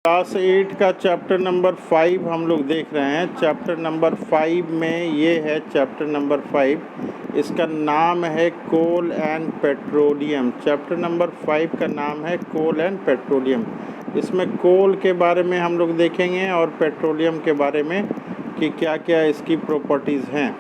Class 8 का chapter number 5 हम लोग देख रहे हैं। चैप्टर नंबर 5 में ये है चैप्टर नंबर 5, इसका नाम है कोल एंड पेट्रोलियम। चैप्टर नंबर 5 का नाम है कोल एंड पेट्रोलियम। इसमें कोल के बारे में हम लोग देखेंगे और पेट्रोलियम के बारे में कि क्या क्या इसकी प्रॉपर्टीज़ हैं।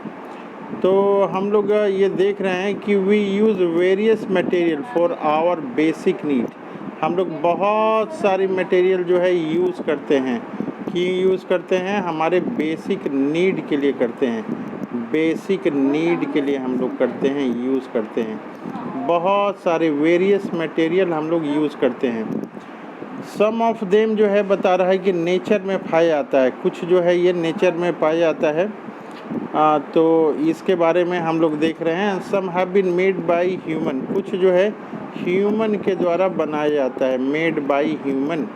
तो हम लोग ये देख रहे हैं कि we use various material for our basic need. हम लोग बहुत सारी मटेरियल जो है यूज़ करते हैं। क्यों यूज़ करते हैं? हमारे बेसिक नीड के लिए करते हैं। बेसिक नीड के लिए हम लोग करते हैं, यूज़ करते हैं। बहुत सारे वेरियस मटेरियल हम लोग यूज़ करते हैं। सम ऑफ देम जो है बता रहा है कि नेचर में पाया जाता है। कुछ जो है ये नेचर में पाया जाता है। तो इसके बारे में हम लोग देख रहे हैं। Some have been made by human, कुछ जो है ह्यूमन के द्वारा बनाया जाता है, मेड बाय ह्यूमन।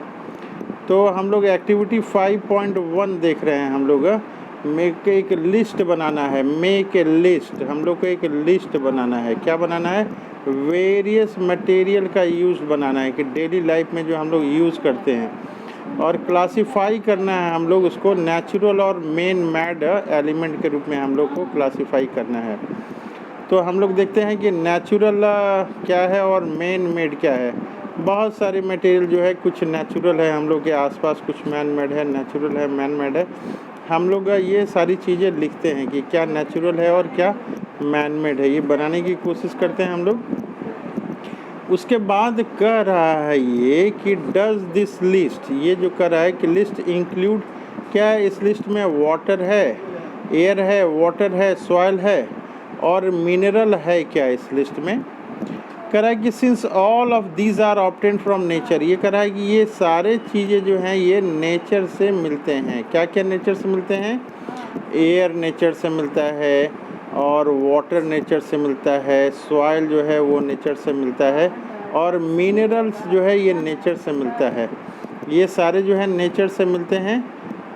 तो हम लोग एक्टिविटी 5.1 देख रहे हैं। हम लोग मेक एक लिस्ट बनाना है, मेक ए लिस्ट। हम लोग को एक लिस्ट बनाना है। क्या बनाना है? वेरियस मटेरियल का यूज़ बनाना है कि डेली लाइफ में जो हम लोग यूज़ करते हैं, और क्लासिफाई करना है हम लोग उसको नेचुरल और मेन मेड एलिमेंट के रूप में हम लोग को क्लासिफाई करना है। तो हम लोग देखते हैं कि नेचुरल क्या है और मेन मेड क्या है। बहुत सारे मटेरियल जो है, कुछ नेचुरल है हम लोग के आसपास, कुछ मैन मेड है, नेचुरल है, मैन मेड है। हम लोग ये सारी चीज़ें लिखते हैं कि क्या नेचुरल है और क्या मैन मेड है, ये बनाने की कोशिश करते हैं हम लोग। उसके बाद कह रहा है ये कि डज दिस लिस्ट, ये जो कह रहा है कि लिस्ट इंक्लूड, क्या है इस लिस्ट में? वाटर है, एयर है, वाटर है, सॉइल है और मिनरल है क्या इस लिस्ट में? कह रहा है कि since all of these are obtained from nature, ये कह रहा है कि ये सारे चीज़ें जो हैं ये नेचर से मिलते हैं। क्या क्या नेचर से मिलते हैं? एयर नेचर से मिलता है और वाटर नेचर से मिलता है, सॉइल जो है वो नेचर से मिलता है और मिनरल्स जो है ये नेचर से मिलता है। ये सारे जो है नेचर से मिलते हैं।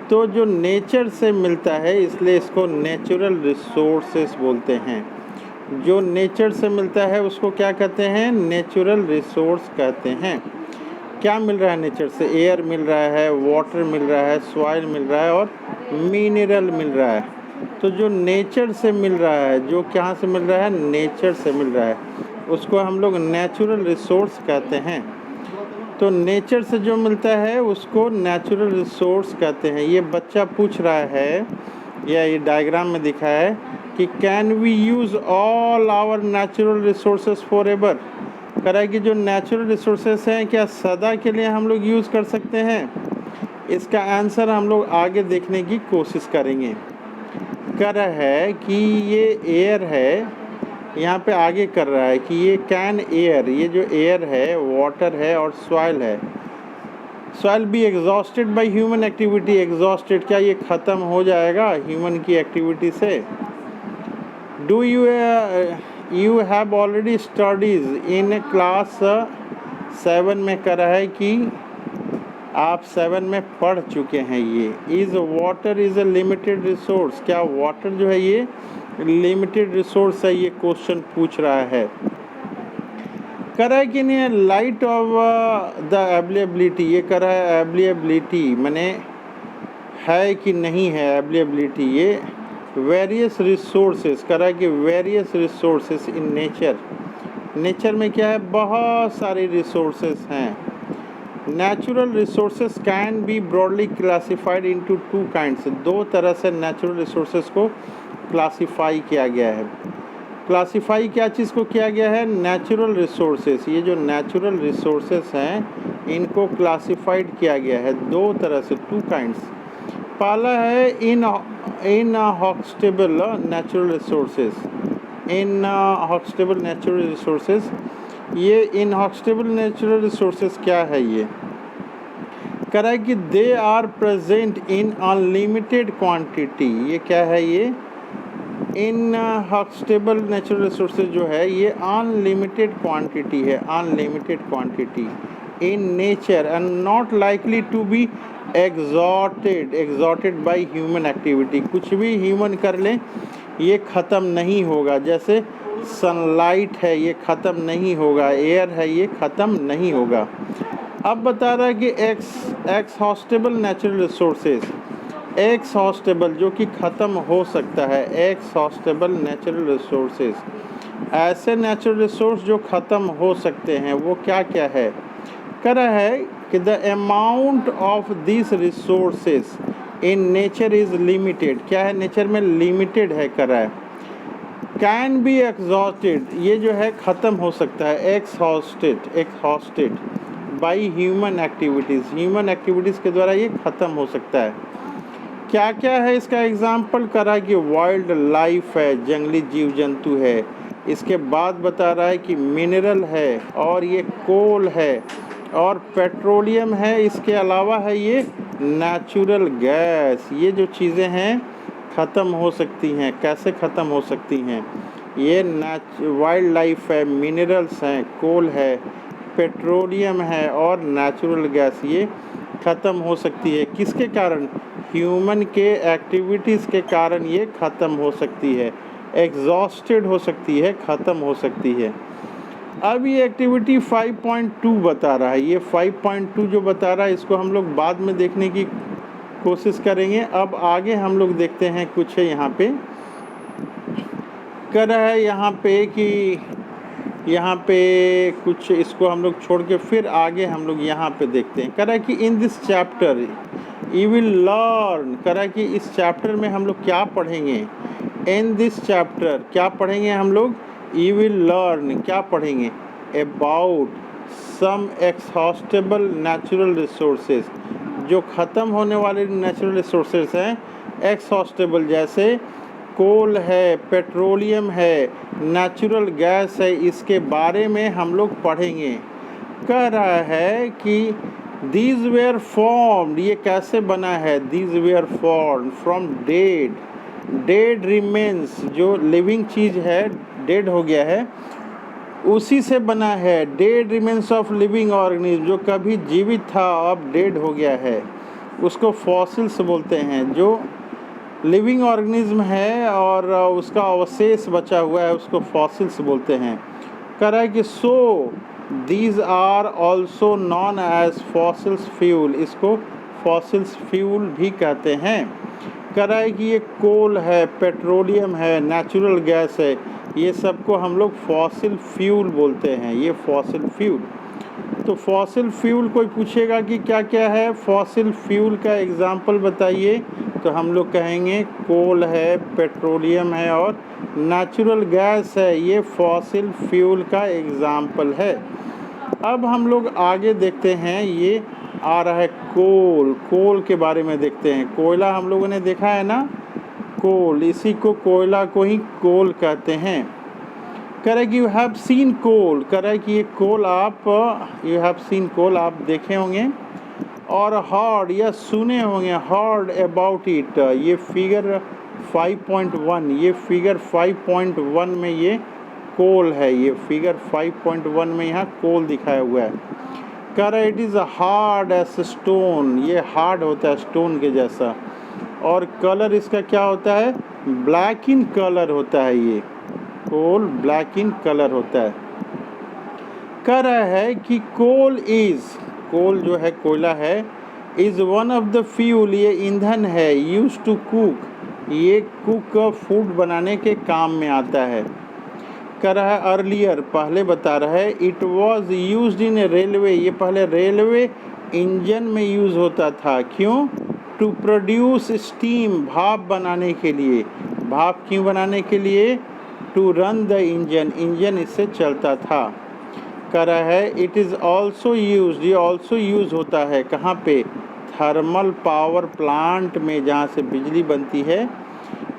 तो जो नेचर से मिलता है इसलिए इसको नेचुरल रिसोर्सेस बोलते हैं। जो नेचर से मिलता है उसको क्या कहते हैं? नेचुरल रिसोर्स कहते हैं। क्या मिल रहा है नेचर से? एयर मिल रहा है, वाटर मिल रहा है, सॉइल मिल रहा है और मिनरल मिल रहा है। तो जो नेचर से मिल रहा है, जो कहाँ से मिल रहा है? नेचर से मिल रहा है, उसको हम लोग नेचुरल रिसोर्स कहते हैं। तो नेचर से जो मिलता है उसको नेचुरल रिसोर्स कहते हैं। ये बच्चा पूछ रहा है, या ये डायग्राम में दिखा है कि can we use all our natural resources forever. कह रहा है कि जो नेचुरल रिसोर्सेज हैं क्या सदा के लिए हम लोग यूज़ कर सकते हैं? इसका आंसर हम लोग आगे देखने की कोशिश करेंगे। कह रहा है कि ये एयर है, यहाँ पे आगे कर रहा है कि ये कैन एयर, ये जो एयर है, वाटर है और सॉइल है। Soil be exhausted by human activity. Exhausted, क्या ये ख़त्म हो जाएगा ह्यूमन की एक्टिविटी से? Do you have already studies in class 7 में कह रहा है कि आप 7 में पढ़ चुके हैं ये। Is water is a limited resource, क्या वाटर जो है ये लिमिटेड रिसोर्स है? ये क्वेश्चन पूछ रहा है। कह रहा है कि नहीं, लाइट ऑफ द अवेलेबिलिटी, ये कह रहा है अवेलेबिलिटी मैंने है कि नहीं है अवेलेबिलिटी, ये वेरियस रिसोर्सेस। कह रहा है कि various resources in nature, nature में क्या है? बहुत सारे रिसोर्सेस हैं। Natural resources can be broadly classified into two kinds. दो तरह से नेचुरल रिसोर्सेस को क्लासिफाई किया गया है। क्लासिफाई क्या चीज़ को किया गया है? Natural resources. ये जो नेचुरल रिसोर्सेस हैं इनको क्लासिफाइड किया गया है दो तरह से, टू काइंड्स। पहला है इन हॉक्सटेबल नेचुरल रिसोर्सेस। इन हॉक्सटेबल नेचुरल रिसोर्सेस, ये इन हॉक्सटेबल नेचुरल रिसोर्सेस क्या है? ये कह रहा है कि they are present in unlimited quantity. ये क्या है? ये इन हॉक्सटेबल नेचुरल रिसोर्सेज जो है ये अनलिमिटेड क्वांटिटी है, unlimited quantity in nature and not likely to be exhausted by human activity. कुछ भी ह्यूमन कर लें ये ख़त्म नहीं होगा। जैसे सनलाइट है, ये ख़त्म नहीं होगा। एयर है, ये ख़त्म नहीं होगा। अब बता रहा है कि एक्सहॉस्टेबल नेचुरल रिसोर्सेज, एक्सहॉस्टेबल जो कि ख़त्म हो सकता है, एक्सहॉस्टेबल नेचुरल रिसोर्सेज, ऐसे नेचुरल रिसोर्स जो ख़त्म हो सकते हैं वो क्या क्या है। कह रहा है कि the amount of this resources in nature is limited, क्या है नेचर में लिमिटेड है, कर रहा है। कैन बी एग्जॉस्टेड, ये जो है ख़त्म हो सकता है, exhausted by human activities, human activities के द्वारा ये ख़त्म हो सकता है। क्या क्या है इसका एग्जाम्पल करा कि वाइल्ड लाइफ है, जंगली जीव जंतु है। इसके बाद बता रहा है कि मिनरल है और ये कोल है और पेट्रोलियम है। इसके अलावा है ये नेचुरल गैस। ये जो चीज़ें हैं ख़त्म हो सकती हैं। कैसे ख़त्म हो सकती हैं? ये वाइल्ड लाइफ है, मिनरल्स हैं, कोल है, पेट्रोलियम है और नेचुरल गैस, ये ख़त्म हो सकती है। किसके कारण? ह्यूमन के एक्टिविटीज़ के कारण ये ख़त्म हो सकती है, एग्जॉस्टेड हो सकती है, ख़त्म हो सकती है। अब ये एक्टिविटी 5.2 बता रहा है। ये 5.2 जो बता रहा है इसको हम लोग बाद में देखने की कोशिश करेंगे। अब आगे हम लोग देखते हैं कुछ है यहाँ पे कर रहा है यहाँ पे कि यहाँ पे कुछ इसको हम लोग छोड़ के फिर आगे हम लोग यहाँ पे देखते हैं। कह रहा है कि in this chapter you will learn, कह रहा है कि इस चैप्टर में हम लोग क्या पढ़ेंगे। इन दिस चैप्टर क्या पढ़ेंगे हम लोग? यू विल लर्न, क्या पढ़ेंगे? अबाउट सम एक्सहॉस्टेबल नेचुरल रिसोर्सेज, जो ख़त्म होने वाले नेचुरल रिसोर्सेज हैं एक्सहॉस्टेबल, जैसे कोल है, पेट्रोलियम है, नेचुरल गैस है, इसके बारे में हम लोग पढ़ेंगे। कह रहा है कि दीज वेयर फॉर्म्ड, ये कैसे बना है? These where formed from dead, dead remains, जो लिविंग चीज़ है डेड हो गया है उसी से बना है। Dead remains of living organism, जो कभी जीवित था अब डेड हो गया है, उसको फॉसिल्स बोलते हैं। जो लिविंग ऑर्गेनिज्म है और उसका अवशेष बचा हुआ है उसको फॉसिल्स बोलते हैं। कह रहा है कि so these are also known as fossils fuel, इसको फॉसिल्स फ्यूल भी कहते हैं। कह रहा है कि ये कोल है, पेट्रोलियम है, नेचुरल गैस है, ये सबको हम लोग फॉसिल फ्यूल बोलते हैं। ये फॉसिल फ्यूल, तो फॉसिल फ्यूल कोई पूछेगा कि क्या क्या है, फॉसिल फ्यूल का एग्जाम्पल बताइए, तो हम लोग कहेंगे कोल है, पेट्रोलियम है और नेचुरल गैस है। ये फॉसिल फ्यूल का एग्जाम्पल है। अब हम लोग आगे देखते हैं, ये आ रहा है कोल। कोल के बारे में देखते हैं। कोयला हम लोगों ने देखा है ना, कोल, इसी को कोयला को ही कोल कहते हैं। कह रहा है कि यू हैव सीन कोल, कह रहा है कि ये कोल आप, यू हैव सीन कोल आप देखे होंगे और हर्ड या सुने होंगे, हर्ड अबाउट इट। ये फिगर 5.1, ये फिगर 5.1 में ये कोल है। ये फिगर 5.1 में यहाँ कोल दिखाया हुआ है। कह रहा है it is hard as stone, ये हार्ड होता है स्टोन के जैसा, और कलर इसका क्या होता है? ब्लैक इन कलर होता है। ये कोल ब्लैक इन कलर होता है। कह रहा है कि कोल इज़, कोल जो है कोयला है, is one of the fuel, ये ईंधन है, यूज टू कुक, ये कुक फूड बनाने के काम में आता है। कह रहा है अर्लियर, पहले बता रहा है, it was use in railway, ये पहले रेलवे इंजन में यूज़ होता था। क्यों? टू प्रोड्यूस स्टीम, भाप बनाने के लिए। भाप क्यों बनाने के लिए? To run the engine, engine इससे चलता था। कह रहा है इट इज़ ऑल्सो यूज, ये ऑल्सो यूज़ होता है कहाँ पे? थर्मल पावर प्लांट में, जहाँ से बिजली बनती है।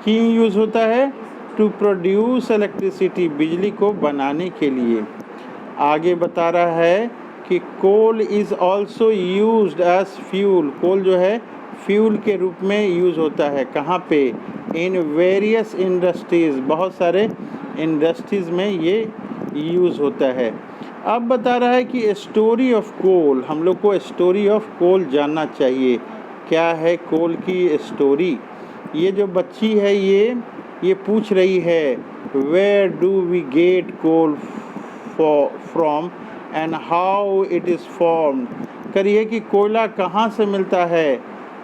क्यों यूज़ होता है? टू प्रोड्यूस इलेक्ट्रिसिटी, बिजली को बनाने के लिए। आगे बता रहा है कि coal is also used as fuel, coal जो है फ्यूल के रूप में यूज़ होता है। कहाँ पे? इन वेरियस इंडस्ट्रीज़, बहुत सारे इंडस्ट्रीज़ में ये यूज़ होता है। अब बता रहा है कि स्टोरी ऑफ कोल, हम लोग को स्टोरी ऑफ कोल जानना चाहिए। क्या है कोल की स्टोरी? ये जो बच्ची है ये पूछ रही है where do we get coal from, and how it is formed. करिए कि कोयला कहाँ से मिलता है,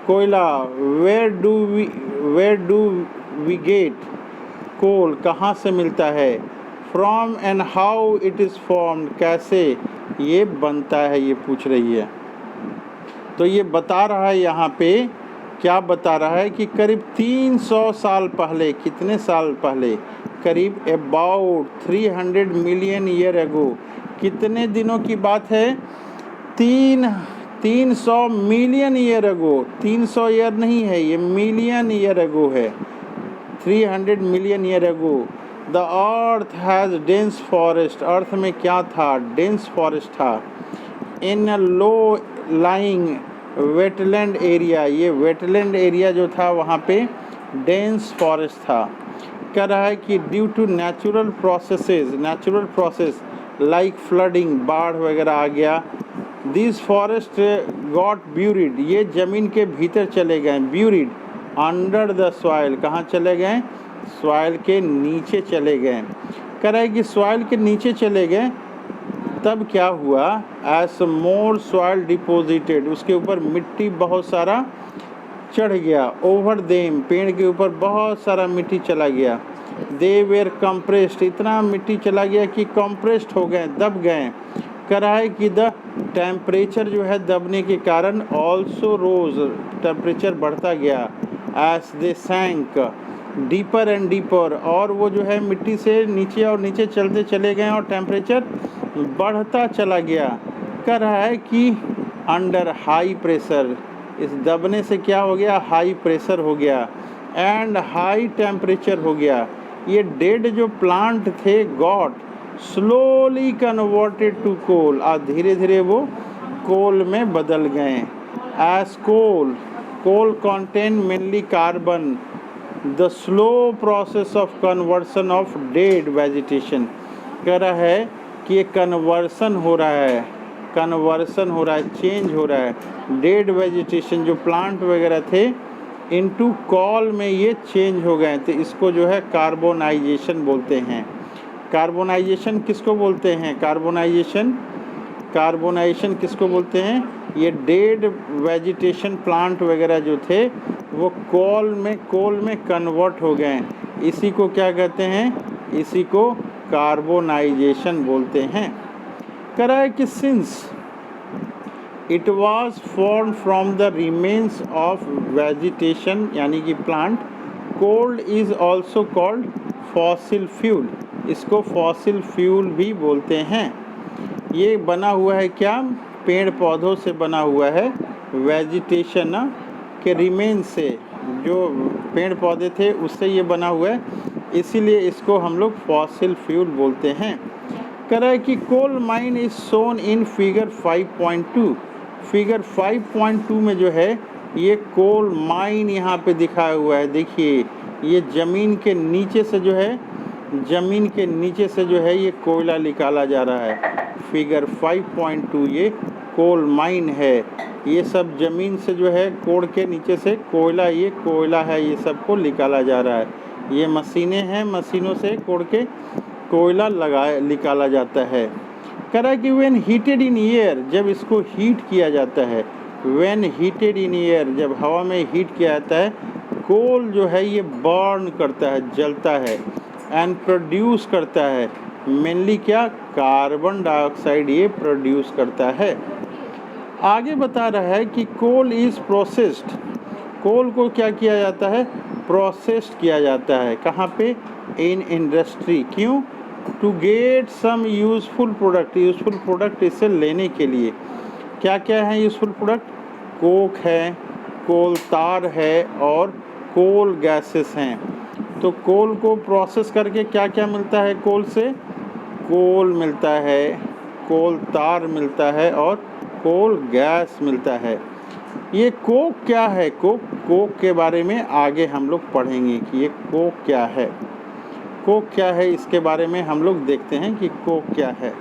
कोयला where do we get, coal कहाँ से मिलता है, from and how it is formed, कैसे ये बनता है, ये पूछ रही है। तो ये बता रहा है यहाँ पे, क्या बता रहा है कि करीब 300 साल पहले, कितने साल पहले, करीब अबाउट 300 मिलियन ईयर एगो, कितने दिनों की बात है, 300 मिलियन ईयर एगो, 300 ईयर नहीं है ये, मिलियन ईयर एगो है, 300 million year ago the earth has dense forest, earth में क्या था, डेंस फॉरेस्ट था, in low lying wetland area, ये वेटलैंड एरिया जो था वहाँ पे डेंस फॉरेस्ट था। कह रहा है कि due to natural process like flooding, बाढ़ वगैरह आ गया, दिस फॉरेस्ट गॉट ब्यूरिड, ये ज़मीन के भीतर चले गए, ब्यूरिड अंडर द सॉइल, कहाँ चले गए, सॉइल के नीचे चले गए। कह रहा है कि सॉइल के नीचे चले गए, तब क्या हुआ, एज मोर सॉइल डिपोजिटेड, उसके ऊपर मिट्टी बहुत सारा चढ़ गया, ओवर देम, पेड़ के ऊपर बहुत सारा मिट्टी चला गया, दे वेर कंप्रेस्ड, इतना मिट्टी चला गया कि कंप्रेस्ड हो गए, दब गए। कह रहा है कि द टेम्परेचर जो है दबने के कारण ऑल्सो रोज, टेम्परेचर बढ़ता गया, as they sank deeper and deeper, और वो जो है मिट्टी से नीचे और नीचे चलते चले गए और टेम्परेचर बढ़ता चला गया। कह रहा है कि अंडर हाई प्रेशर, इस दबने से क्या हो गया, हाई प्रेशर हो गया एंड हाई टेम्परेचर हो गया। ये डेड जो प्लांट थे got slowly converted to coal, और धीरे धीरे वो कोल में बदल गए। As coal contain mainly carbon, the slow process of conversion of dead vegetation. कह रहा है कि ये कन्वर्सन हो रहा है, चेंज हो रहा है, डेड वेजिटेशन जो प्लांट वगैरह थे इनटू कॉल में ये चेंज हो गए, तो इसको जो है कार्बोनाइजेशन बोलते हैं। कार्बोनाइजेशन किसको बोलते हैं, कार्बोनाइजेशन किसको बोलते हैं, ये डेड वेजिटेशन प्लांट वगैरह जो थे वो कोल में कन्वर्ट हो गए, इसी को क्या कहते हैं, इसी को कार्बोनाइजेशन बोलते हैं। कह रहा है कि since it was form from the remains of vegetation यानी कि plant, coal is also called fossil fuel, इसको फॉसिल फ्यूल भी बोलते हैं। ये बना हुआ है क्या, पेड़ पौधों से बना हुआ है, वेजिटेशन के रिमेन से, जो पेड़ पौधे थे उससे ये बना हुआ है, इसीलिए इसको हम लोग फॉसिल फ्यूल बोलते हैं। कह रहा है कि coal mine is shown in figure 5.2, figure 5.2 में जो है ये कोल माइन यहाँ पे दिखाया हुआ है। देखिए ये ज़मीन के नीचे से जो है ये कोयला निकाला जा रहा है। फिगर 5.2 ये कोल माइन है, ये सब ज़मीन से जो है कोड़ के नीचे से कोयला, ये कोयला है, ये सबको निकाला जा रहा है। ये मशीनें हैं, मशीनों से कोड़ के कोयला निकाला जाता है। कह रहा है कि व्हेन हीटेड इन एयर, जब इसको हीट किया जाता है, व्हेन हीटेड इन एयर, जब हवा में हीट किया जाता है, कोल जो है ये बर्न करता है, जलता है, एंड प्रोड्यूस करता है, मेनली क्या, कार्बन डाइऑक्साइड ये प्रोड्यूस करता है। आगे बता रहा है कि कोल इज़ प्रोसेस्ड, कोल को क्या किया जाता है, प्रोसेस्ड किया जाता है, कहाँ पे, इन इंडस्ट्री, क्यों, to get some useful product इससे लेने के लिए। क्या क्या है यूज़फुल प्रोडक्ट, कोक है, कोल तार है और कोल गैसेस हैं। तो कोल को प्रोसेस करके क्या क्या मिलता है, कोल से कोल मिलता है, कोल तार मिलता है और कोल गैस मिलता है। ये कोक क्या है, कोक के बारे में आगे हम लोग पढ़ेंगे कि ये कोक क्या है, इसके बारे में हम लोग देखते हैं कि कोक क्या है।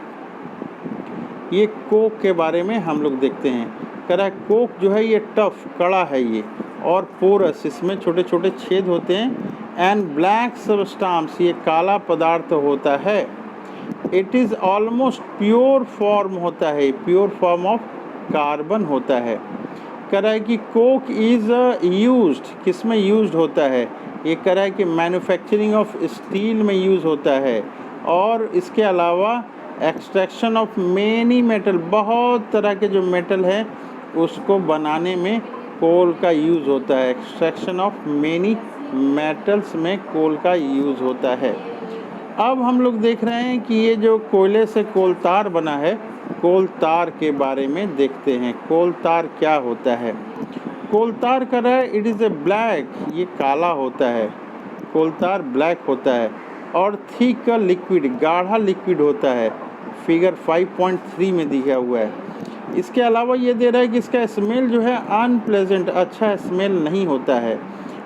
ये कोक के बारे में हम लोग देखते हैं। कह रहा है कोक जो है ये टफ, कड़ा है ये, और पोरस, इसमें छोटे छोटे छेद होते हैं, एंड ब्लैक सबस्टांस, ये काला पदार्थ होता है। It is almost pure form होता है, प्योर फॉर्म ऑफ कार्बन होता है। कह रहा है कि कोक इज़ यूज्ड, किस में यूज्ड होता है, ये कह रहा है कि मैन्युफैक्चरिंग ऑफ स्टील में यूज़ होता है। और इसके अलावा एक्सट्रैक्शन ऑफ मेनी मेटल, बहुत तरह के जो मेटल है उसको बनाने में कोल का यूज़ होता है। एक्सट्रैक्शन ऑफ मेनी मेटल्स में कोल का यूज़ होता है। अब हम लोग देख रहे हैं कि ये जो कोयले से कोल तार बना है, कोल तार के बारे में देखते हैं। कोल तार क्या होता है? कोल तार कर रहा है इट इज़ ए ब्लैक, ये काला होता है, कोल तार ब्लैक होता है और थिक लिक्विड, गाढ़ा लिक्विड होता है। फिगर 5.3 में दिया हुआ है। इसके अलावा ये दे रहा है कि इसका स्मेल जो है अनप्लेजेंट, अच्छा स्मेल नहीं होता है।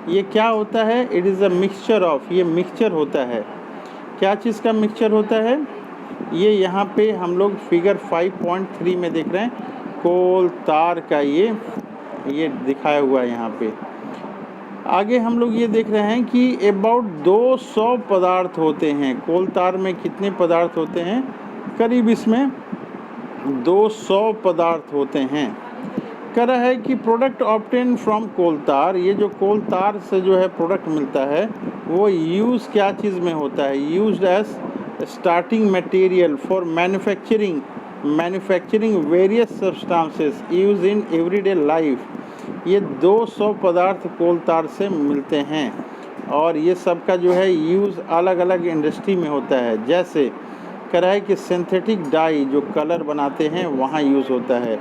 ये क्या होता है? It is a mixture of, ये मिक्सचर होता है। क्या चीज़ का मिक्सचर होता है? ये यहाँ पे हम लोग फिगर 5.3 में देख रहे हैं, कोल तार का ये दिखाया हुआ है यहाँ पे। आगे हम लोग ये देख रहे हैं कि अबाउट 200 पदार्थ होते हैं। कोल तार में कितने पदार्थ होते हैं? करीब इसमें 200 पदार्थ होते हैं। कह रहा है कि प्रोडक्ट ऑब्टेन फ्रॉम कोल तार, ये जो कोल तार से जो है प्रोडक्ट मिलता है वो यूज़ क्या चीज़ में होता है? Used as starting material for manufacturing various substances use in everyday life. ये 200 पदार्थ कोल तार से मिलते हैं और ये सब का जो है यूज़ अलग अलग इंडस्ट्री में होता है। जैसे कह रहा है कि सिंथेटिक डाई, जो कलर बनाते हैं वहाँ यूज़ होता है,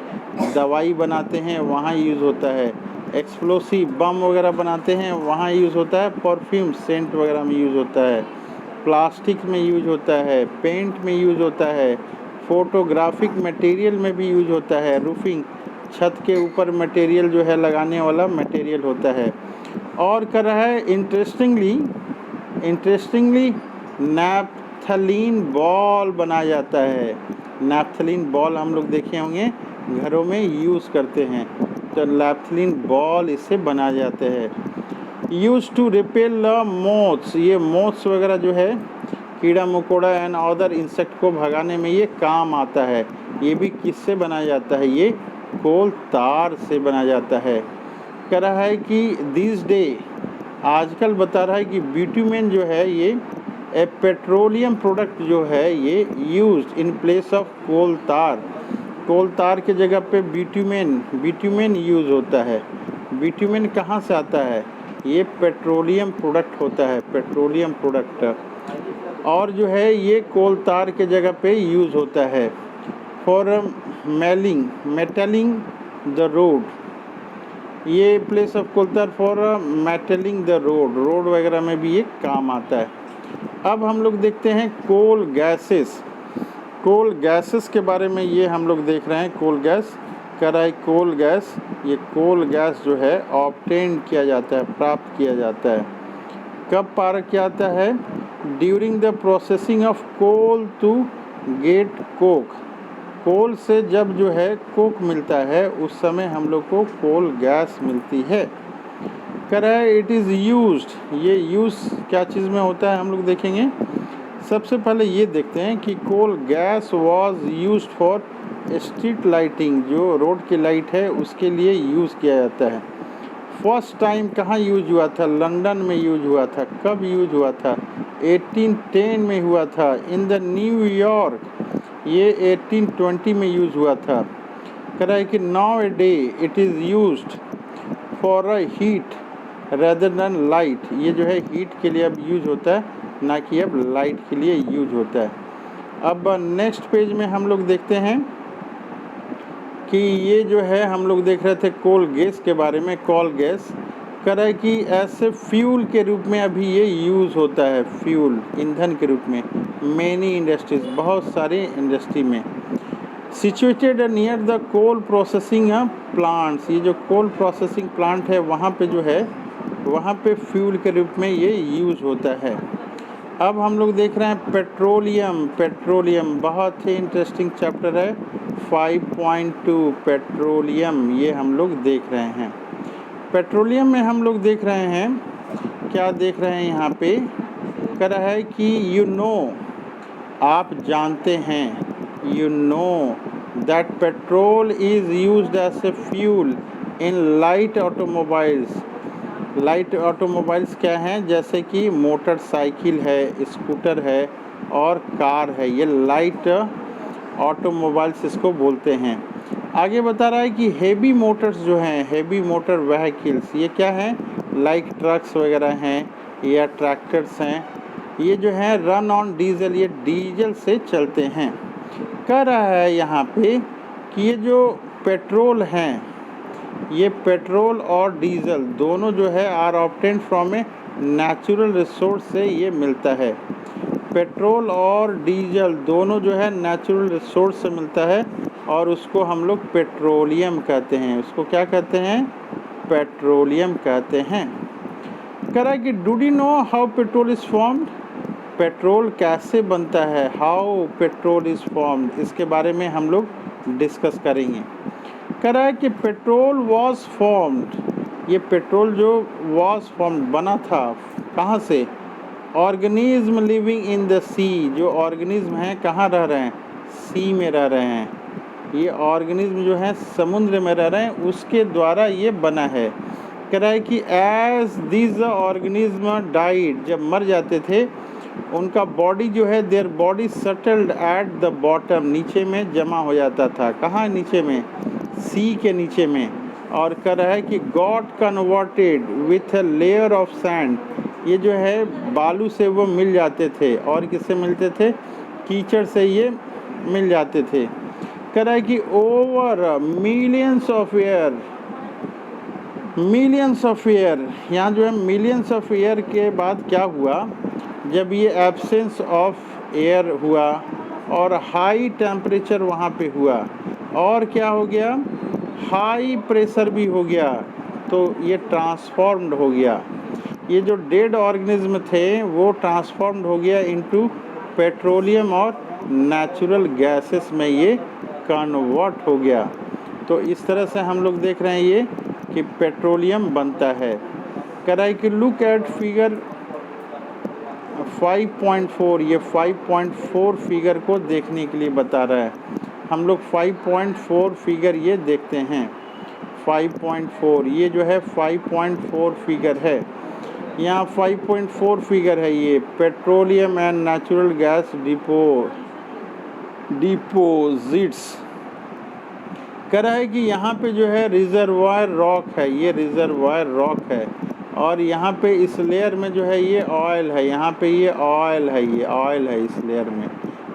दवाई बनाते हैं वहाँ यूज़ होता है, एक्सप्लोसिव बम वगैरह बनाते हैं वहाँ यूज़ होता है, परफ्यूम सेंट वगैरह में यूज़ होता है, प्लास्टिक में यूज़ होता है, पेंट में यूज़ होता है, फोटोग्राफिक मटेरियल में भी यूज़ होता है, रूफिंग, छत के ऊपर मटेरियल जो है लगाने वाला मटेरियल होता है। और कह रहा है इंटरेस्टिंगली नैप्थलीन बॉल बनाया जाता है। नैप्थलीन बॉल हम लोग देखे होंगे घरों में यूज़ करते हैं, तो नैप्थलीन बॉल इससे बनाए जाते हैं। यूज टू रिपेल मोथ्स, ये मोथ्स वगैरह जो है कीड़ा मकोड़ा एंड अदर इंसेक्ट को भगाने में ये काम आता है। ये भी किससे बनाया जाता है? ये कोल तार से बनाया जाता है। कह रहा है कि दिस डे, आजकल बता रहा है कि बिटुमेन जो है ये ए पेट्रोलियम प्रोडक्ट जो है ये used in place of coal tar. Coal तार के जगह पे बिटुमेन यूज़ होता है। बिटुमेन कहाँ से आता है? ये पेट्रोलियम प्रोडक्ट होता है, पेट्रोलियम प्रोडक्ट। और जो है ये कोल तार के जगह पे यूज़ होता है फॉर मेटलिंग द रोड। ये प्लेस ऑफ कोल तार फॉर मेटलिंग द रोड वगैरह में भी ये काम आता है। अब हम लोग देखते हैं कोल गैसेस के बारे में ये हम लोग देख रहे हैं। कोल गैस कह रहा है कोल गैस, ये कोल गैस जो है ऑब्टेन किया जाता है, प्राप्त किया जाता है। कब प्राप्त किया जाता है? During the processing of coal to get coke. Coal से जब जो है कोक मिलता है उस समय हम लोग को कोल गैस मिलती है। कह रहा है इट इज़ यूज्ड, ये यूज़ क्या चीज़ में होता है हम लोग देखेंगे। सबसे पहले ये देखते हैं कि coal gas was used for street lighting, जो रोड की लाइट है उसके लिए यूज़ किया जाता है। फर्स्ट टाइम कहाँ यूज हुआ था? लंदन में यूज हुआ था। कब यूज हुआ था? 1810 में हुआ था। इन द न्यूयॉर्क ये 1820 में यूज हुआ था। कह रहा है कि now a day it is used for a heat rather than light, ये जो है हीट के लिए अब यूज होता है, ना कि अब लाइट के लिए यूज होता है। अब नेक्स्ट पेज में हम लोग देखते हैं कि ये जो है हम लोग देख रहे थे कोल गैस के बारे में। कोल गैस कह रहा है कि ऐसे फ्यूल के रूप में अभी ये यूज़ होता है, फ्यूल ईंधन के रूप में। मैनी इंडस्ट्रीज, बहुत सारे इंडस्ट्री में। Situated near the coal processing plants, ये जो कोल प्रोसेसिंग प्लांट है वहाँ पे जो है वहाँ पे फ्यूल के रूप में ये यूज़ होता है। अब हम लोग देख रहे हैं पेट्रोलियम बहुत ही इंटरेस्टिंग चैप्टर है 5.2 पेट्रोलियम, ये हम लोग देख रहे हैं। पेट्रोलियम में हम लोग देख रहे हैं, क्या देख रहे हैं यहाँ पे? कह रहा है कि आप जानते हैं, you know that petrol is used as a fuel in light automobiles. Light automobiles क्या हैं? जैसे कि मोटरसाइकिल है, स्कूटर है और कार है, ये लाइट ऑटोमोबाइल्स इसको बोलते हैं। आगे बता रहा है कि हेवी मोटर्स जो हैं, हेवी मोटर व्हीकल्स, ये क्या हैं? लाइक ट्रक्स वगैरह हैं या ट्रैक्टर्स हैं, ये जो हैं रन ऑन डीजल, ये डीजल से चलते हैं। कह रहा है यहाँ पे कि ये जो पेट्रोल हैं, ये पेट्रोल और डीजल दोनों जो है are obtained from a natural resource से ये मिलता है। पेट्रोल और डीजल दोनों जो है नेचुरल रिसोर्स से मिलता है और उसको हम लोग पेट्रोलियम कहते हैं। उसको क्या कहते हैं? पेट्रोलियम कहते हैं। कह रहा है कि do you know how petrol is formed? Petrol कैसे बनता है? हाउ पेट्रोल इज़ फॉर्म्ड, इसके बारे में हम लोग डिस्कस करेंगे। कह रहा है कि पेट्रोल वॉज फॉर्म्ड, ये पेट्रोल जो वॉज फॉर्म्ड बना था, कहाँ से? ऑर्गेनिज्म लिविंग इन द सी, जो ऑर्गेनिज्म हैं कहाँ रह रहे हैं? सी में रह रहे हैं। ये ऑर्गेनिज्म जो है समुद्र में रह रहे हैं, उसके द्वारा ये बना है। कह रहा है कि एज दिस ऑर्गेनिज्म डाइड, जब मर जाते थे उनका बॉडी जो है, their body settled at the bottom, नीचे में जमा हो जाता था। कहाँ नीचे में? सी के नीचे में। और कह रहा है कि got converted with a layer of sand, ये जो है बालू से वो मिल जाते थे। और किससे मिलते थे? कीचड़ से ये मिल जाते थे। कह रहा है कि over millions of year, millions of year, यहाँ जो है मिलियंस ऑफ ईयर के बाद क्या हुआ? जब ये एब्सेंस ऑफ एयर हुआ और हाई टेम्परेचर वहाँ पे हुआ और क्या हो गया? हाई प्रेशर भी हो गया, तो ये ट्रांसफॉर्म्ड हो गया। ये जो डेड ऑर्गेनिज्म थे वो ट्रांसफॉर्म्ड हो गया इनटू पेट्रोलियम और नेचुरल गैसेस में ये कन्वर्ट हो गया। तो इस तरह से हम लोग देख रहे हैं ये कि पेट्रोलियम बनता है। कह रहा है कि लुक एट फिगर 5.4, ये 5.4 फिगर को देखने के लिए बता रहा है। हम लोग 5.4 फिगर ये देखते हैं। 5.4 ये जो है 5.4 फिगर है। यहाँ 5.4 फिगर है, ये petroleum and natural gas deposits. कह रहा है कि यहाँ पे जो है रिजर्वायर रॉक है, ये रिजर्वायर रॉक है। और यहाँ पे इस लेयर में जो है ये ऑयल है, यहाँ पे ये ऑयल है, ये ऑयल है इस लेयर में।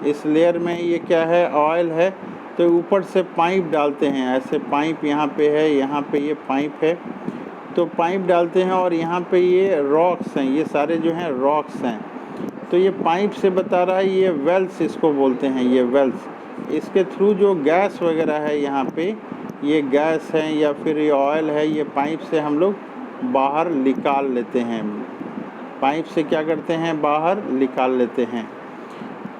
इस लेयर में ये क्या है? ऑयल है। तो ऊपर से पाइप डालते हैं, ऐसे पाइप यहाँ पे है, यहाँ पे ये पाइप है, तो पाइप डालते हैं और यहाँ पे ये रॉक्स हैं, ये सारे जो हैं रॉक्स हैं। तो ये पाइप से बता रहा है, ये वेल्स इसको बोलते हैं, ये वेल्स। इसके थ्रू जो गैस वगैरह है यहाँ पे, ये गैस है या फिर ये ऑयल है, ये पाइप से हम लोग बाहर निकाल लेते हैं। पाइप से क्या करते हैं? बाहर निकाल लेते हैं।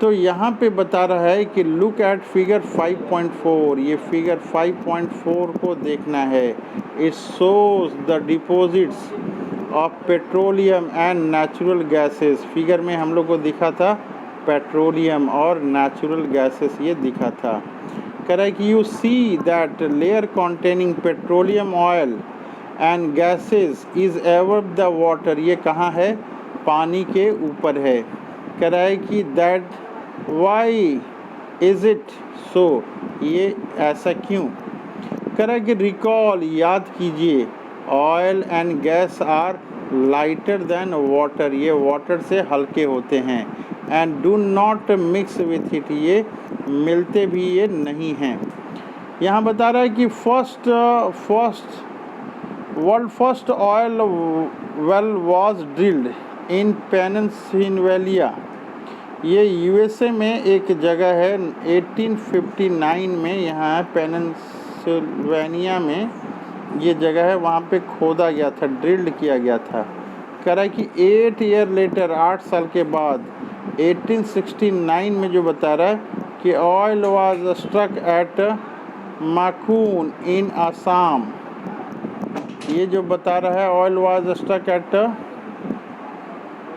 तो यहाँ पे बता रहा है कि लुक एट फिगर 5.4, ये फिगर 5.4 को देखना है। It shows the deposits of petroleum and natural gases. Figure में हम लोग को दिखा था पेट्रोलियम और नेचुरल गैसेस, ये दिखा था। कह रहा है कि you see that layer containing petroleum oil and gases is above the water, ये कहाँ है? पानी के ऊपर है। कह रहा है कि that why is it so, ये ऐसा क्यों? कह रहा है कि रिकॉल, याद कीजिए, oil and gas are lighter than water, ये वाटर से हल्के होते हैं। And do not mix with it, ये मिलते भी ये नहीं हैं। यहाँ बता रहा है कि world first oil well was drilled in peninsula, ये यूएसए में एक जगह है। 1859 में यहाँ पेनिनसुला में ये जगह है, वहाँ पे खोदा गया था, ड्रिल्ड किया गया था। कह रहा है कि 8 ईयर लेटर, 8 साल के बाद 1869 में जो बता रहा है कि oil was struck at Makum in Assam, ये जो बता रहा है oil was struck at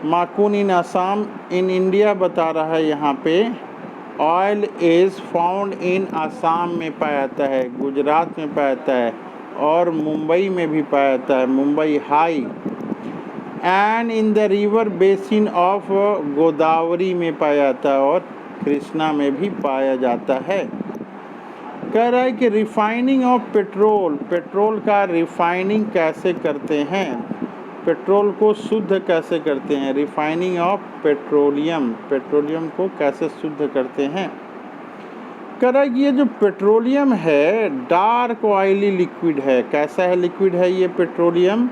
Makum in Assam in India बता रहा है यहाँ पे। Oil is found in Assam में पाया जाता है, गुजरात में पाया जाता है और मुंबई में भी पाया जाता है, Mumbai high. And in the river basin of Godavari में पाया जाता है और कृष्णा में भी पाया जाता है। कह रहा है कि रिफाइनिंग ऑफ पेट्रोल, पेट्रोल का रिफाइनिंग कैसे करते हैं, पेट्रोल को शुद्ध कैसे करते हैं। रिफाइनिंग ऑफ पेट्रोलियम, पेट्रोलियम को कैसे शुद्ध करते हैं। कह रहा है कि ये जो पेट्रोलियम है डार्क ऑयली लिक्विड है। कैसा है लिक्विड है ये पेट्रोलियम,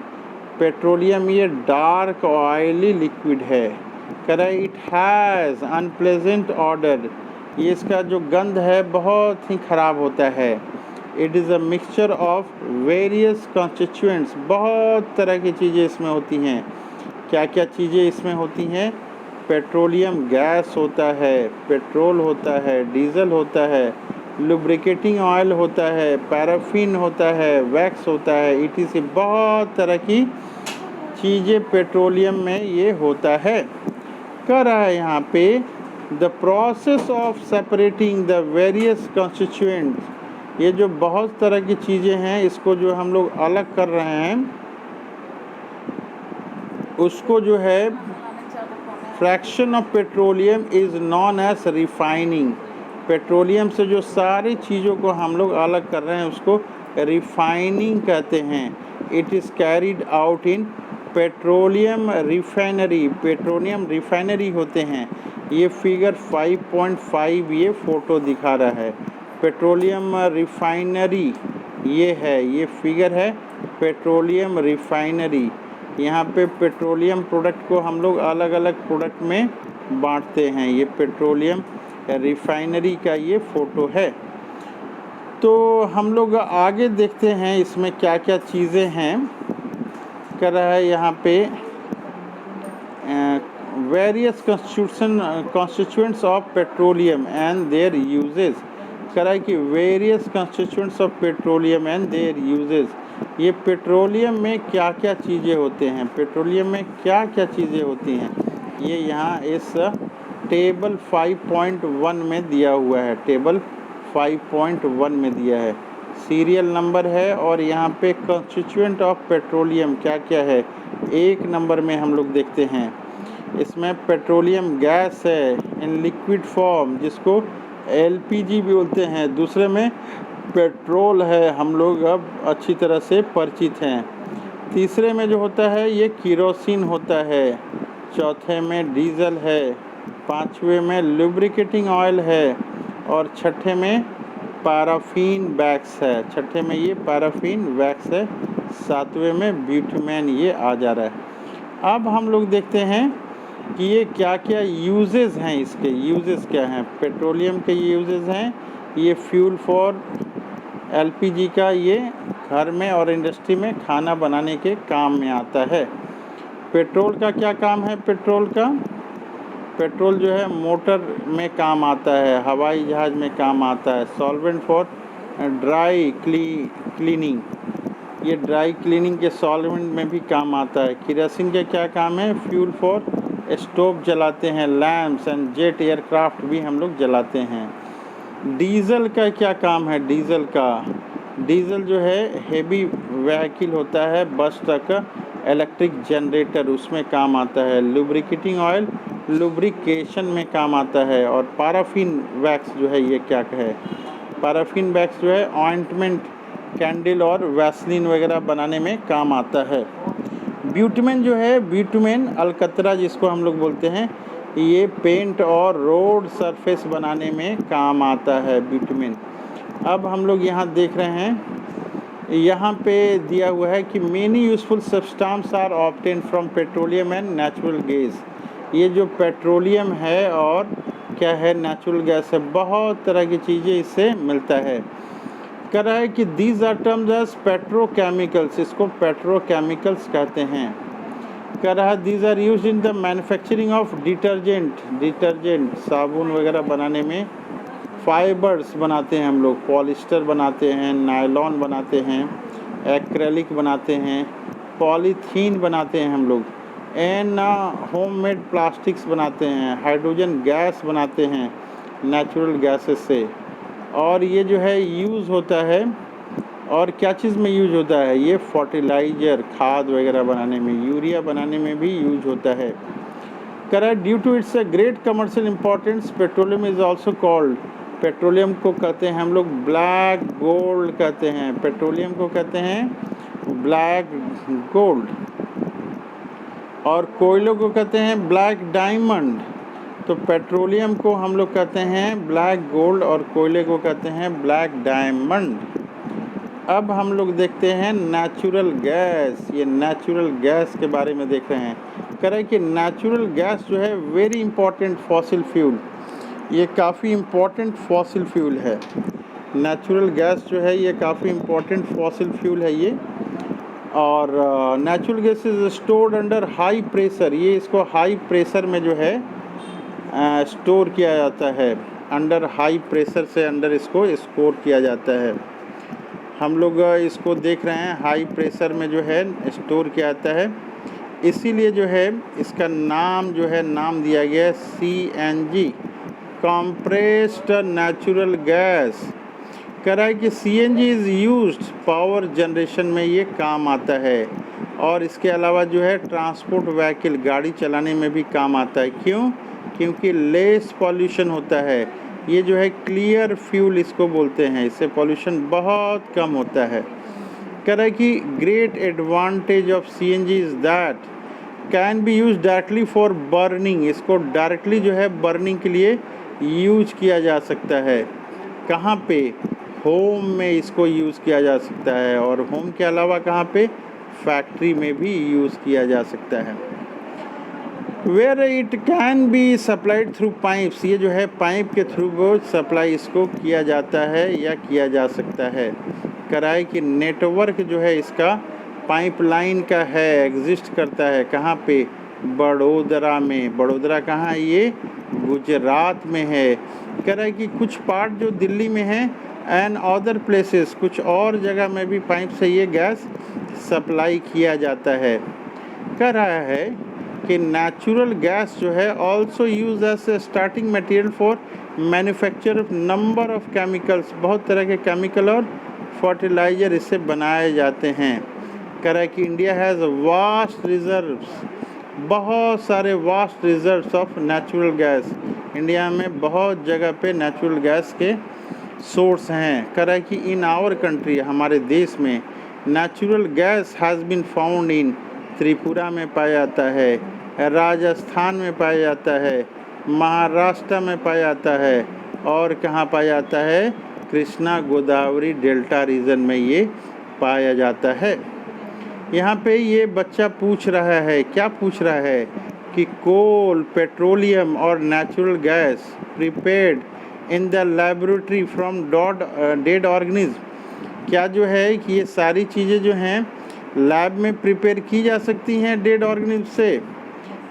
पेट्रोलियम ये डार्क ऑयली लिक्विड है। कह रहा है इट हैज़ अनप्लेजेंट ऑडर, ये इसका जो गंध है बहुत ही ख़राब होता है। It is a mixture of various constituents, बहुत तरह की चीज़ें इसमें होती हैं। क्या क्या चीज़ें इसमें होती हैं, पेट्रोलियम गैस होता है, पेट्रोल होता है, डीजल होता है, लुब्रिकेटिंग ऑयल होता है, पैराफिन होता है, वैक्स होता है, ETC बहुत तरह की चीज़ें पेट्रोलियम में ये होता है। कह रहा है यहाँ पे the process of separating the various constituents, ये जो बहुत तरह की चीज़ें हैं इसको जो हम लोग अलग कर रहे हैं उसको जो है fraction of petroleum is known as refining. Petroleum से जो सारी चीज़ों को हम लोग अलग कर रहे हैं उसको रिफाइनिंग कहते हैं। It is carried out in petroleum refinery, petroleum refinery होते हैं। ये फिगर 5.5 ये फ़ोटो दिखा रहा है, पेट्रोलियम रिफाइनरी ये है, ये फिगर है पेट्रोलियम रिफाइनरी। यहाँ पे पेट्रोलियम प्रोडक्ट को हम लोग अलग अलग प्रोडक्ट में बांटते हैं। ये पेट्रोलियम रिफाइनरी का ये फ़ोटो है। तो हम लोग आगे देखते हैं इसमें क्या क्या चीज़ें हैं। कर रहा है यहाँ पे various constituents of petroleum and there uses. कह रहा है कि various constituents of petroleum and there uses, ये पेट्रोलियम में क्या क्या चीज़ें होते हैं, पेट्रोलियम में क्या क्या चीज़ें होती हैं, ये यहाँ इस टेबल 5.1 में दिया हुआ है, टेबल 5.1 में दिया है, सीरियल नंबर है और यहाँ पे कॉन्स्टिट्यूएंट ऑफ पेट्रोलियम क्या क्या है 1 नंबर में हम लोग देखते हैं। इसमें पेट्रोलियम गैस है इन लिक्विड फॉर्म जिसको LPG भी बोलते हैं, दूसरे में पेट्रोल है, हम लोग अब अच्छी तरह से परिचित हैं। तीसरे में जो होता है ये केरोसिन होता है, चौथे में डीजल है, पांचवे में लुब्रिकेटिंग ऑयल है और छठे में पैराफिन वैक्स है, छठे में ये पैराफिन वैक्स है, सातवें में ब्यूटमेन ये आ जा रहा है। अब हम लोग देखते हैं कि ये क्या क्या यूजेस हैं, इसके यूजेस क्या हैं। पेट्रोलियम के यूजेस हैं, ये फ्यूल फॉर LPG का ये घर में और इंडस्ट्री में खाना बनाने के काम में आता है। पेट्रोल का क्या काम है, पेट्रोल का, पेट्रोल जो है मोटर में काम आता है, हवाई जहाज़ में काम आता है। सॉल्वेंट फॉर ड्राई क्लीनिंग, ये ड्राई क्लीनिंग के सॉल्वेंट में भी काम आता है। केरोसिन का क्या काम है, फ्यूल फॉर स्टोव जलाते हैं, लैम्प्स एंड जेट एयरक्राफ्ट भी हम लोग जलाते हैं। डीज़ल का क्या काम है, डीज़ल का, डीज़ल जो है हेवी व्हीकल होता है, बस ट्रक, इलेक्ट्रिक जनरेटर उसमें काम आता है। लुब्रिकेटिंग ऑयल लुब्रिकेशन में काम आता है। और पैराफिन वैक्स जो है ये क्या है, पैराफिन वैक्स जो है ऑइंटमेंट, कैंडल और वैसलीन वगैरह बनाने में काम आता है। ब्यूटमेन जो है, ब्यूटमेन अलकतरा जिसको हम लोग बोलते हैं, ये पेंट और रोड सरफेस बनाने में काम आता है ब्यूटमेन। अब हम लोग यहाँ देख रहे हैं, यहाँ पे दिया हुआ है कि many useful substance are obtain from petroleum and natural gas. ये जो पेट्रोलियम है और क्या है नेचुरल गैस है, बहुत तरह की चीज़ें इससे मिलता है। कह रहा है कि these are terms as petrochemicals, इसको पेट्रोकेमिकल्स कहते हैं। कह रहा है these are use in the manufacturing of detergent साबुन वगैरह बनाने में। फाइबर्स बनाते हैं हम लोग, पॉलिस्टर बनाते हैं, नायलॉन बनाते हैं, एक्रेलिक बनाते हैं, पॉलीथीन बनाते हैं हम लोग, एंड होममेड प्लास्टिक्स बनाते हैं, हाइड्रोजन गैस बनाते हैं नेचुरल गैसेस से। और ये जो है यूज़ होता है, और क्या चीज़ में यूज होता है, ये फर्टिलाइज़र खाद वगैरह बनाने में, यूरिया बनाने में भी यूज होता है। Correct. Due to its a great commercial importance petroleum is also called, petroleum को कहते हैं हम लोग ब्लैक गोल्ड कहते हैं, पेट्रोलियम को कहते हैं ब्लैक गोल्ड, और कोयलों को कहते हैं ब्लैक डायमंड। तो पेट्रोलियम को हम लोग कहते हैं ब्लैक गोल्ड और कोयले को कहते हैं ब्लैक डायमंड। अब हम लोग देखते हैं नेचुरल गैस, ये नेचुरल गैस के बारे में देख रहे हैं। कह रहे हैं कि नेचुरल गैस जो है वेरी इंपॉर्टेंट फॉसिल फ्यूल, ये काफ़ी इम्पॉर्टेंट फॉसिल फ्यूल है। नेचुरल गैस जो है ये काफ़ी इम्पॉर्टेंट फॉसिल फ्यूल है ये। और natural gas is stored under high pressure, ये इसको हाई प्रेशर में जो है स्टोर किया जाता है, अंडर हाई प्रेशर से अंडर इसको स्टोर किया जाता है। हम लोग इसको देख रहे हैं हाई प्रेशर में जो है स्टोर किया जाता है, इसीलिए जो है इसका नाम जो है नाम दिया गया है CNG, कंप्रेस्ड नेचुरल गैस। कह रहा है कि CNG is used power generation में ये काम आता है, और इसके अलावा जो है ट्रांसपोर्ट व्हीकल गाड़ी चलाने में भी काम आता है। क्यों? क्योंकि लेस पॉल्यूशन होता है, ये जो है क्लियर फ्यूल इसको बोलते हैं, इससे पॉल्यूशन बहुत कम होता है। कह रहा है कि great advantage of CNG is that can be use directly for burning, इसको डायरेक्टली जो है बर्निंग के लिए यूज किया जा सकता है। कहाँ पे? होम में इसको यूज़ किया जा सकता है, और होम के अलावा कहाँ पे? फैक्ट्री में भी यूज़ किया जा सकता है। Where it can be supplied through pipes, ये जो है पाइप के थ्रू वो सप्लाई इसको किया जाता है या किया जा सकता है। कराए कि नेटवर्क जो है इसका पाइपलाइन का है, एग्जिस्ट करता है। कहाँ पे? बड़ोदरा में। बड़ोदरा कहाँ है? ये गुजरात में है। कह रहा है कि कुछ पार्ट जो दिल्ली में है एंड अदर प्लेसेस, कुछ और जगह में भी पाइप से ये गैस सप्लाई किया जाता है। कह रहा है कि नेचुरल गैस जो है also use as a starting material for manufacture of number of chemicals, बहुत तरह के केमिकल और फर्टिलाइज़र इससे बनाए जाते हैं। कह रहा है कि इंडिया हैज़ वास्ट रिजर्व्स, बहुत सारे vast reserves of natural gas, India में बहुत जगह पे नेचुरल गैस के सोर्स हैं। कह रहा है कि इन आवर कंट्री, हमारे देश में natural gas has been found in, Tripura में पाया जाता है, राजस्थान में पाया जाता है, महाराष्ट्र में पाया जाता है, और कहाँ पाया जाता है? कृष्णा गोदावरी डेल्टा रीजन में ये पाया जाता है। यहाँ पे ये बच्चा पूछ रहा है, क्या पूछ रहा है कि कोल, पेट्रोलियम और natural gas prepared in the laboratory from dead organism, क्या जो है कि ये सारी चीज़ें जो हैं लैब में प्रिपेयर की जा सकती हैं डेड ऑर्गेनिज्म से?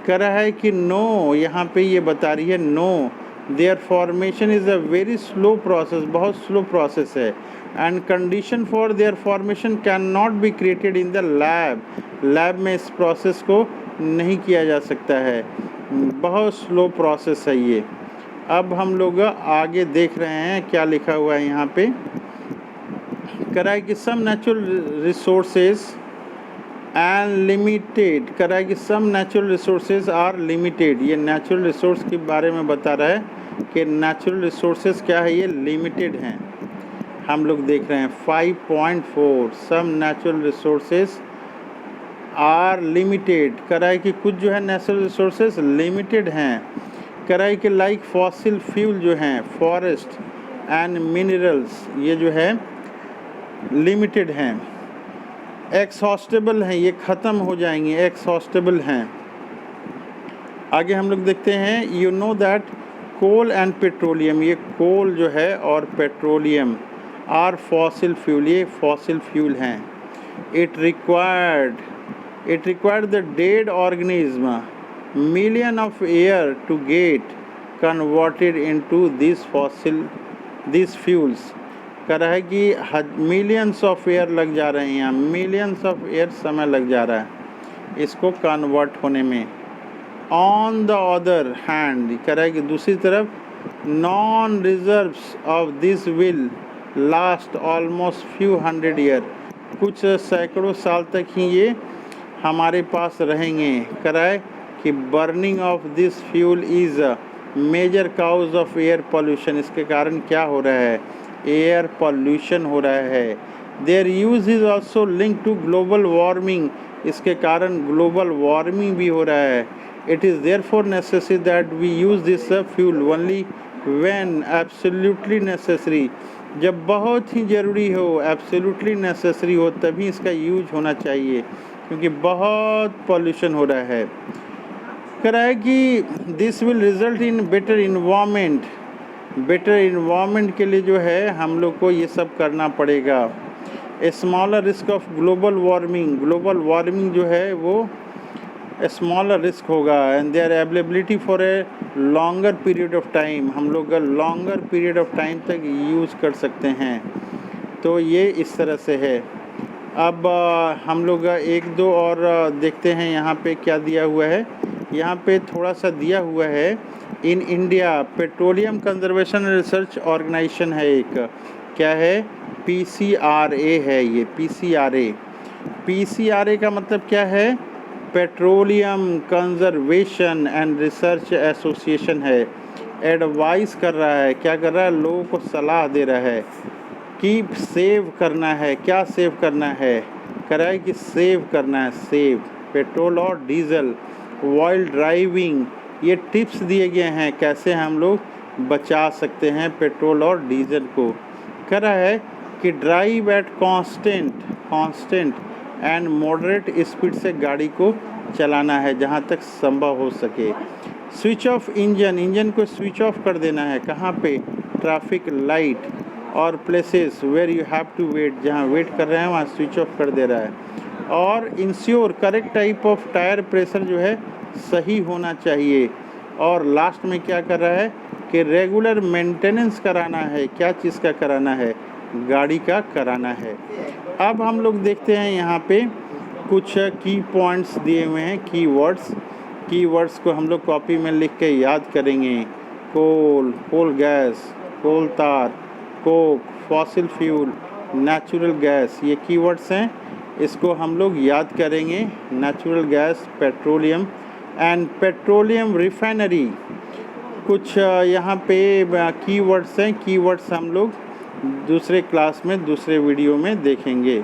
कह रहा है कि नो, यहाँ पे ये बता रही है no, their formation is a very slow process, बहुत स्लो प्रोसेस है, and condition for their formation can not be created in the lab, lab में इस प्रोसेस को नहीं किया जा सकता है, बहुत स्लो प्रोसेस है ये। अब हम लोग आगे देख रहे हैं क्या लिखा हुआ है यहाँ पे। कह रहा है कि some natural resources and limited, कह रहा है कि some natural resources are limited, ये नेचुरल रिसोर्स के बारे में बता रहा है कि नेचुरल रिसोर्सेज क्या है, ये लिमिटेड हैं। हम लोग देख रहे हैं 5.4, some natural resources are limited. कह रहा है कि कुछ जो है नेचुरल रिसोर्सेज लिमिटेड हैं। कह रहा है कि लाइक फॉसिल फ्यूल जो हैं, फॉरेस्ट एंड मिनरल्स, ये जो है लिमिटेड हैं, एक्सहॉस्टेबल हैं, ये ख़त्म हो जाएंगे, एक्सहॉस्टेबल हैं। आगे हम लोग देखते हैं, you know that coal and petroleum, ये कोल जो है और पेट्रोलियम आर फॉसिल फ्यूल, ये फॉसिल फ्यूल हैं। It required the dead organism million of year to get converted into this fuels. कह रहा है कि मिलियंस ऑफ ईयर लग जा रहे हैं, यहाँ मिलियंस ऑफ ईयर समय लग जा रहा है। इसको कन्वर्ट होने में। ऑन द अदर हैंड कह रहा है कि दूसरी तरफ non reserves of this will last almost few hundred year, कुछ सैकड़ों साल तक ही ये हमारे पास रहेंगे। कह रहा है कि burning of this fuel is a major cause of air pollution, इसके कारण क्या हो रहा है, एयर पॉल्यूशन हो रहा है। Their use is also link to global warming, इसके कारण ग्लोबल वार्मिंग भी हो रहा है। It is therefore necessary that we use this fuel only when absolutely necessary, जब बहुत ही ज़रूरी हो, एब्सोल्युटली नेसेसरी हो, तभी इसका यूज होना चाहिए, क्योंकि बहुत पॉल्यूशन हो रहा है। कह रहा है कि this will result in better environment, better environment के लिए जो है हम लोग को ये सब करना पड़ेगा। A smaller risk of global warming, global warming जो है वो स्मॉलर रिस्क होगा। And their availability for a longer period of time, हम लोग लॉन्गर पीरियड ऑफ टाइम तक यूज़ कर सकते हैं। तो ये इस तरह से है। अब हम लोग एक दो और देखते हैं यहाँ पे क्या दिया हुआ है। यहाँ पे थोड़ा सा दिया हुआ है, in India petroleum conservation research organisation है एक, क्या है, PCRA है ये, PCRA। PCRA का मतलब क्या है, petroleum conservation and research association है। एडवाइस कर रहा है, क्या कर रहा है, लोगों को सलाह दे रहा है कि सेव करना है। क्या सेव करना है, कह रहा है कि सेव करना है, सेव पेट्रोल और डीजल व्हाइल ड्राइविंग, ये टिप्स दिए गए हैं कैसे हम लोग बचा सकते हैं पेट्रोल और डीजल को। कह रहा है कि drive at constant and moderate speed से गाड़ी को चलाना है जहाँ तक संभव हो सके। स्विच ऑफ इंजन को स्विच ऑफ कर देना है, कहाँ पे, ट्रैफिक लाइट और places where you have to wait, जहाँ वेट कर रहे हैं वहाँ स्विच ऑफ कर दे रहा है। और ensure correct type of tyre pressure जो है सही होना चाहिए। और लास्ट में क्या कर रहा है कि रेगुलर मेंटेनेंस कराना है। क्या चीज़ का कराना है, गाड़ी का कराना है। अब हम लोग देखते हैं यहाँ पे कुछ की पॉइंट्स दिए हुए हैं, कीवर्ड्स को हम लोग कॉपी में लिख के याद करेंगे। कोल गैस, कोल तार, Coke, fossil fuel, natural gas, ये कीवर्ड्स हैं, इसको हम लोग याद करेंगे। Natural gas, petroleum and petroleum refinery, कुछ यहाँ पे कीवर्ड्स हैं। कीवर्ड्स हम लोग दूसरे क्लास में दूसरे वीडियो में देखेंगे।